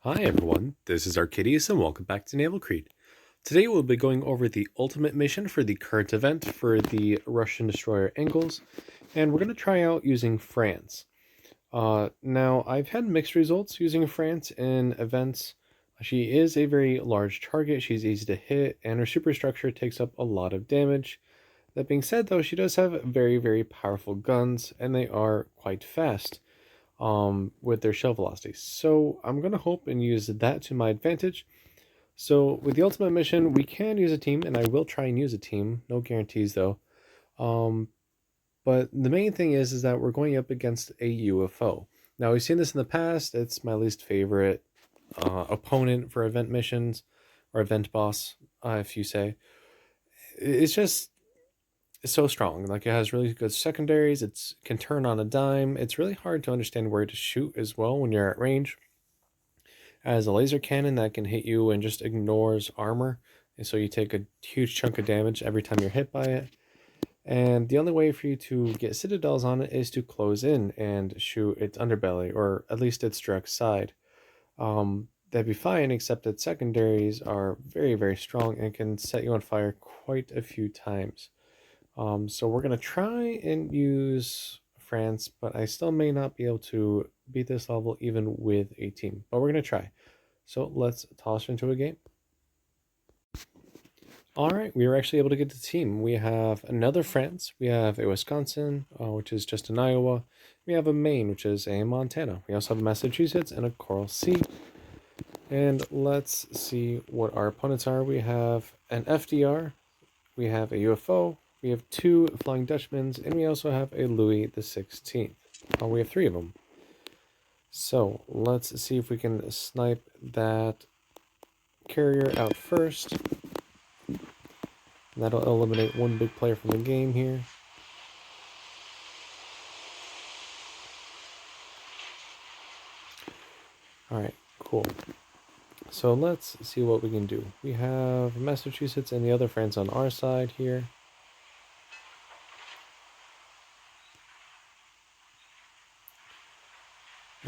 Hi everyone, this is Arcadius and welcome back to Naval Creed. Today we'll be going over the ultimate mission for the current event for the Russian destroyer Engels, and we're going to try out using France. Now, I've had mixed results using France in events. She is a very large target, she's easy to hit, and her superstructure takes up a lot of damage. That being said, though, she does have very powerful guns, and they are quite fast with their shell velocity. So I'm going to hope and use that to my advantage. So with the ultimate mission, we can use a team, and I will try and use a team. No guarantees though. Um, but the main thing is that we're going up against a UFO. Now we've seen this in the past. It's my least favorite opponent for event missions, or event boss, if you say. It's just so strong. Like it has really good secondaries. It can turn on a dime. It's really hard to understand where to shoot as well when you're at range. As a laser cannon that can hit you and just ignores armor, and so you take a huge chunk of damage every time you're hit by it. And the only way for you to get citadels on it is to close in and shoot its underbelly, or at least its direct side. That'd be fine, except that secondaries are very strong and can set you on fire quite a few times. So we're gonna try and use France, but I still may not be able to beat this level even with a team. But we're gonna try. So let's toss into a game. All right, we were actually able to get the team. We have another France. We have a Wisconsin, which is just in Iowa. We have a Maine, which is a Montana. We also have Massachusetts and a Coral Sea. And let's see what our opponents are. We have an FDR. We have a UFO. We have two Flying Dutchmans, and we also have a Louis the 16th. We have three of them. So let's see if we can snipe that carrier out first. That'll eliminate one big player from the game here. Alright, cool. So let's see what we can do. We have Massachusetts and the other France on our side here.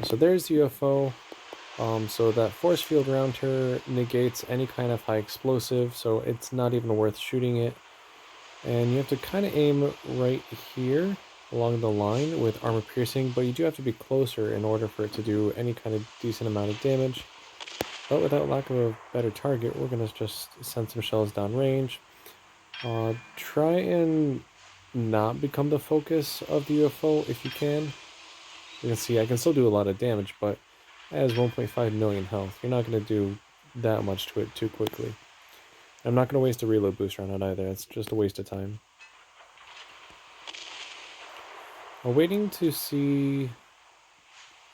So there's the UFO. So that force field around her negates any kind of high explosive, so it's not even worth shooting it. And you have to kind of aim right here along the line with armor piercing, but you do have to be closer in order for it to do any kind of decent amount of damage. But without lack of a better target, we're going to just send some shells down range. Try and not become the focus of the UFO if you can. You can see I can still do a lot of damage, but it has 1.5 million health. You're not going to do that much to it too quickly. I'm not going to waste a reload booster on it either. It's just a waste of time. I'm waiting to see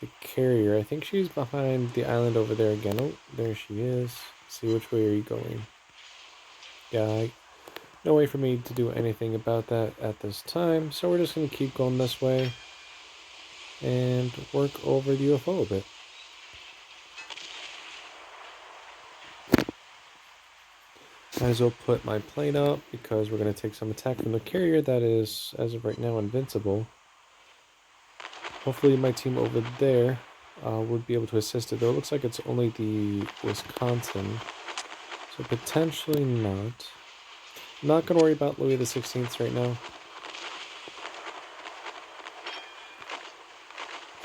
the carrier. I think she's behind the island over there again. Oh, there she is. Let's see, which way are you going? Yeah, no way for me to do anything about that at this time. So we're just going to keep going this way and work over the UFO a bit. Might as well put my plane up because we're going to take some attack from the carrier that is, as of right now, invincible. Hopefully my team over there would be able to assist it, though it looks like it's only the Wisconsin, so potentially not. I'm not going to worry about Louis the 16th right now.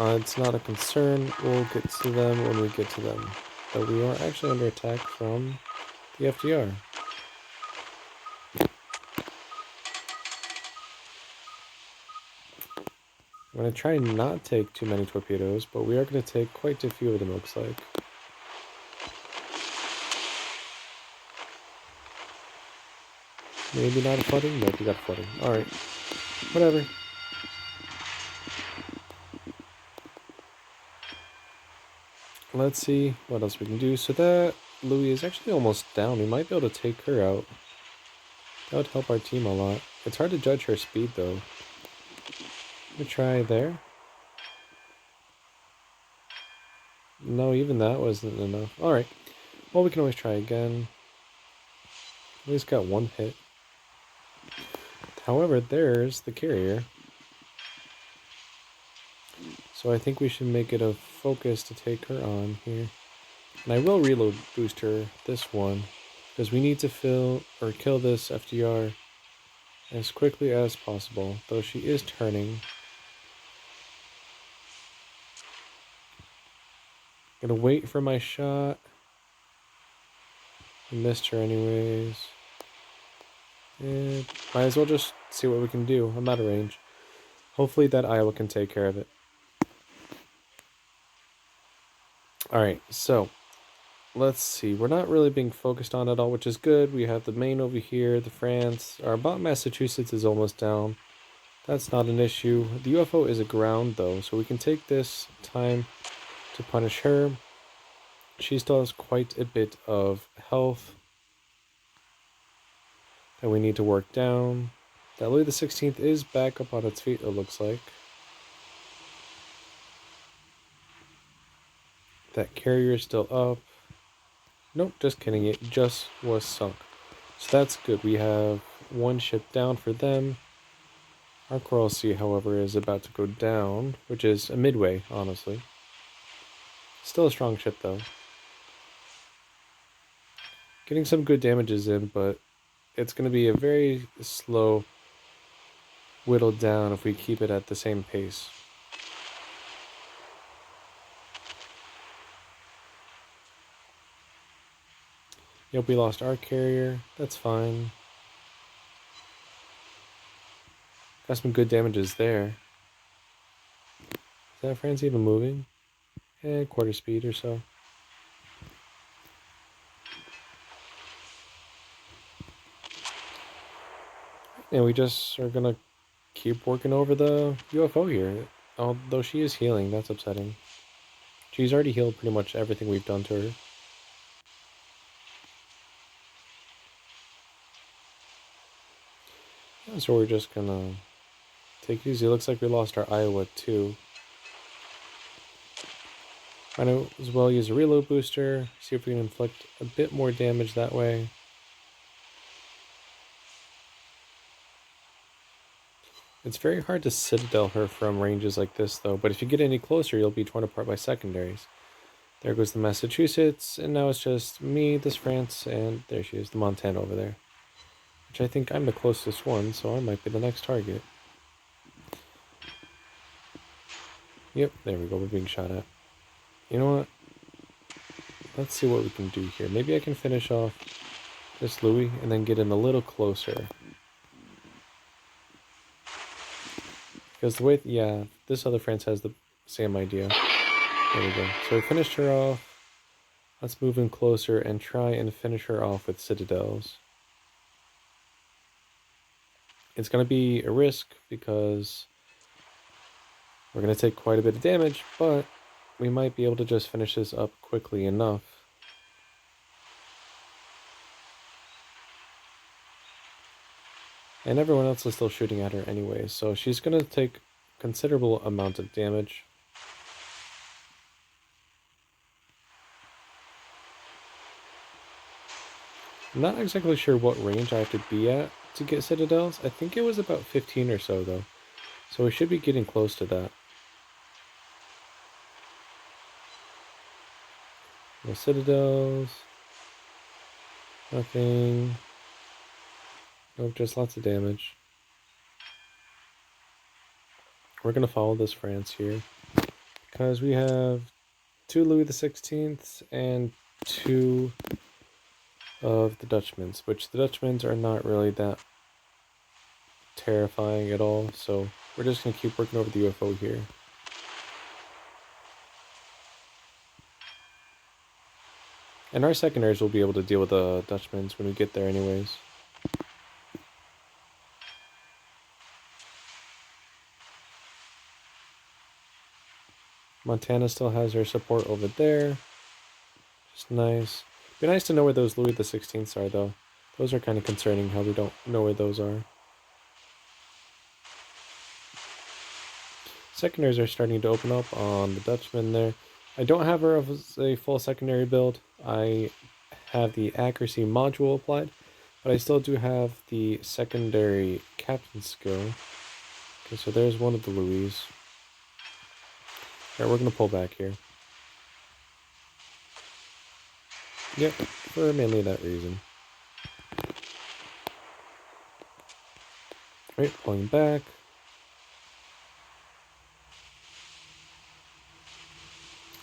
It's not a concern. We'll get to them when we get to them. But we are actually under attack from the FDR. I'm going to try and not take too many torpedoes, but we are going to take quite a few of them, looks like. Maybe not a flooding? Nope, we got a flooding. Alright. Whatever. Let's see what else we can do. So that Louis is actually almost down. We might be able to take her out. That would help our team a lot. It's hard to judge her speed, though. Let me try there. No, even that wasn't enough. Alright. Well, we can always try again. At least got one hit. However, there's the carrier. So I think we should make it a focus to take her on here. And I will reload booster this one, because we need to kill this FDR as quickly as possible, though she is turning. Gonna wait for my shot. I missed her anyways. And might as well just see what we can do. I'm out of range. Hopefully that Iowa can take care of it. Alright, so let's see. We're not really being focused on at all, which is good. We have the Maine over here, the France. Our bot Massachusetts is almost down. That's not an issue. The UFO is aground though, so we can take this time to punish her. She still has quite a bit of health that we need to work down. That Louis XVI is back up on its feet, it looks like. That carrier is still up. Nope, just kidding, it just was sunk. So that's good. We have one ship down for them. Our Coral Sea, however, is about to go down, which is a midway, honestly. Still a strong ship, though. Getting some good damages in, but it's going to be a very slow whittled down if we keep it at the same pace. Yep, we lost our carrier. That's fine. Got some good damages there. Is that France even moving? Quarter speed or so. And we just are gonna keep working over the UFO here. Although she is healing, that's upsetting. She's already healed pretty much everything we've done to her. Yeah, so we're just gonna take it easy. Looks like we lost our Iowa too. Might as well use a reload booster, see if we can inflict a bit more damage that way. It's very hard to citadel her from ranges like this though, but if you get any closer, you'll be torn apart by secondaries. There goes the Massachusetts, and now it's just me, this France, and there she is, the Montana over there. Which I think I'm the closest one, so I might be the next target. Yep, there we go, we're being shot at. You know what? Let's see what we can do here. Maybe I can finish off this Louis and then get in a little closer. Because the way, yeah, this other France has the same idea. There we go. So we finished her off. Let's move in closer and try and finish her off with citadels. It's going to be a risk because we're going to take quite a bit of damage, but we might be able to just finish this up quickly enough. And everyone else is still shooting at her anyway, so she's going to take considerable amount of damage. I'm not exactly sure what range I have to be at to get citadels. I think it was about 15 or so though, so we should be getting close to that. No citadels. Nothing. Nope, just lots of damage. We're going to follow this France here because we have 2 Louis XVI and 2 of the Dutchmans, which the Dutchmans are not really that terrifying at all, so we're just going to keep working over the UFO here. And our secondaries will be able to deal with the Dutchmans when we get there anyways. Montana still has her support over there. Just nice. Be nice to know where those Louis XVIs are, though. Those are kind of concerning how we don't know where those are. Secondaries are starting to open up on the Dutchman there. I don't have her as a full secondary build. I have the accuracy module applied, but I still do have the secondary captain skill. Okay, so there's one of the Louis. Alright, we're going to pull back here. Yep, for mainly that reason. Right, pulling back.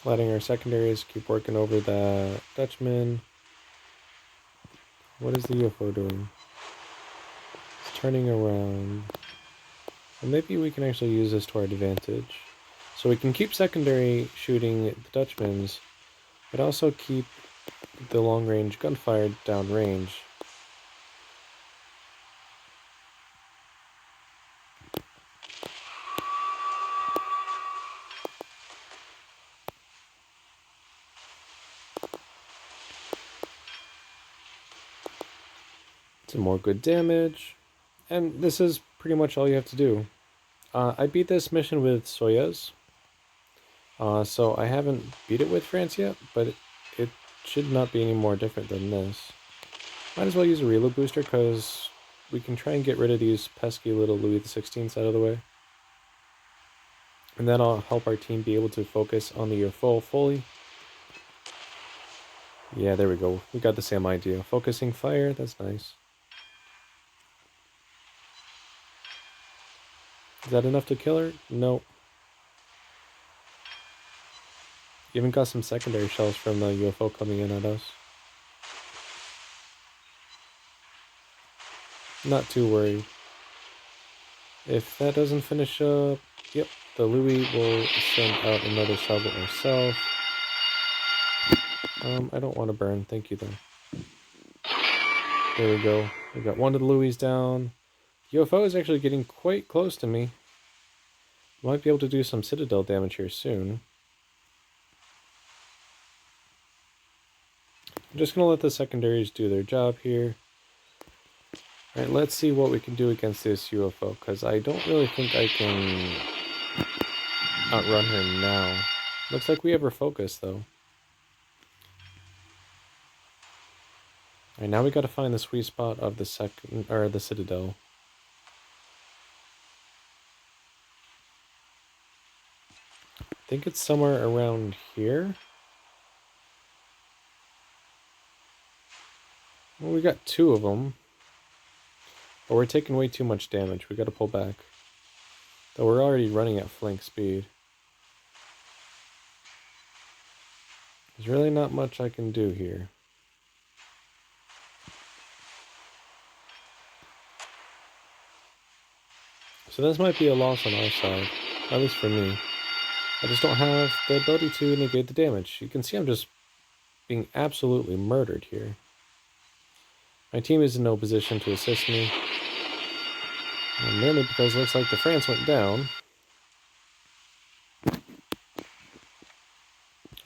Letting our secondaries keep working over the Dutchman. What is the UFO doing? It's turning around. Well, maybe we can actually use this to our advantage. So we can keep secondary shooting the Dutchmans, but also keep the long-range gunfire downrange. Some more good damage. And this is pretty much all you have to do. I beat this mission with Soyuz. So I haven't beat it with France yet, but it should not be any more different than this. Might as well use a reload booster because we can try and get rid of these pesky little Louis XVI out of the way. And that'll help our team be able to focus on the UFO fully. Yeah, there we go. We got the same idea. Focusing fire, that's nice. Is that enough to kill her? No. Even got some secondary shells from the UFO coming in at us. Not too worried. If that doesn't finish up, yep, the Louis will send out another salvo ourselves. I don't want to burn, thank you though. There we go. We got one of the Louis down. UFO is actually getting quite close to me. Might be able to do some Citadel damage here soon. I'm just going to let the secondaries do their job here. Alright, let's see what we can do against this UFO, because I don't really think I can outrun her now. Looks like we have her focus, though. Alright, now we gotta find the sweet spot of the Citadel. I think it's somewhere around here. Well, we got two of them. But we're taking way too much damage. We gotta pull back. Though we're already running at flank speed. There's really not much I can do here. So this might be a loss on our side. At least for me. I just don't have the ability to negate the damage. You can see I'm just being absolutely murdered here. My team is in no position to assist me. And mainly because it looks like the France went down.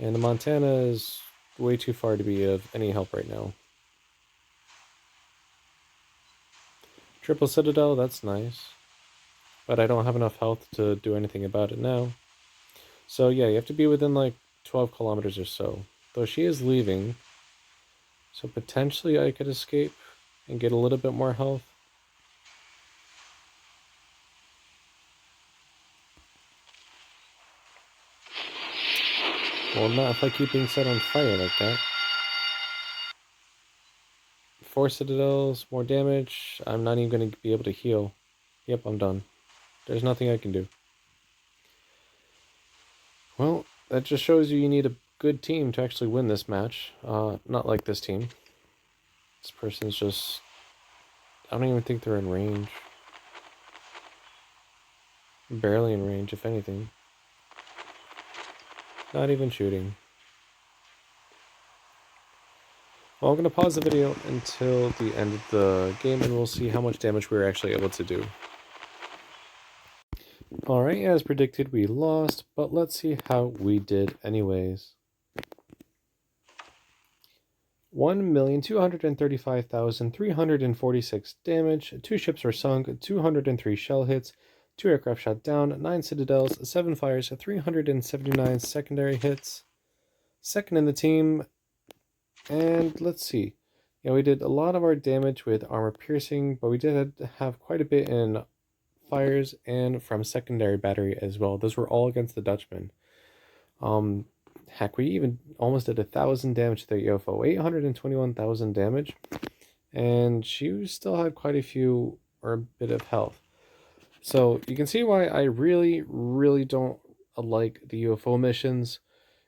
And the Montana is way too far to be of any help right now. Triple Citadel, that's nice. But I don't have enough health to do anything about it now. So yeah, you have to be within like 12 kilometers or so. Though she is leaving. So potentially I could escape and get a little bit more health. Well, not if I keep being set on fire like that. 4 citadels, more damage. I'm not even going to be able to heal. Yep, I'm done. There's nothing I can do. Well, that just shows you need a good team to actually win this match. Not like this team. This person's just... I don't even think they're in range. Barely in range, if anything. Not even shooting. Well, I'm going to pause the video until the end of the game and we'll see how much damage we were actually able to do. Alright, as predicted, we lost, but let's see how we did anyways. 1,235,346 damage, 2 ships were sunk, 203 shell hits, 2 aircraft shot down, 9 citadels, 7 fires, 379 secondary hits. Second in the team, and let's see. Yeah, we did a lot of our damage with armor piercing, but we did have quite a bit in fires and from secondary battery as well. Those were all against the Dutchman. Heck, we even almost did 1,000 damage to the UFO, 821,000 damage, and she still had quite a few or a bit of health. So you can see why I really, really don't like the UFO missions.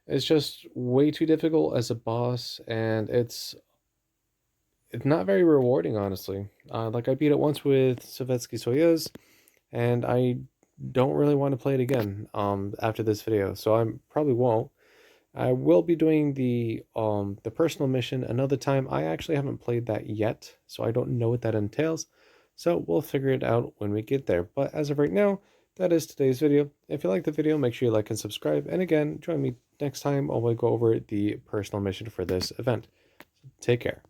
It's just way too difficult as a boss, and it's not very rewarding, honestly. Like I beat it once with Savetsky Soyuz, and I don't really want to play it again after this video, so I probably won't. I will be doing the personal mission another time. I actually haven't played that yet, so I don't know what that entails. So we'll figure it out when we get there. But as of right now, that is today's video. If you like the video, make sure you like and subscribe. And again, join me next time while we go over the personal mission for this event. Take care.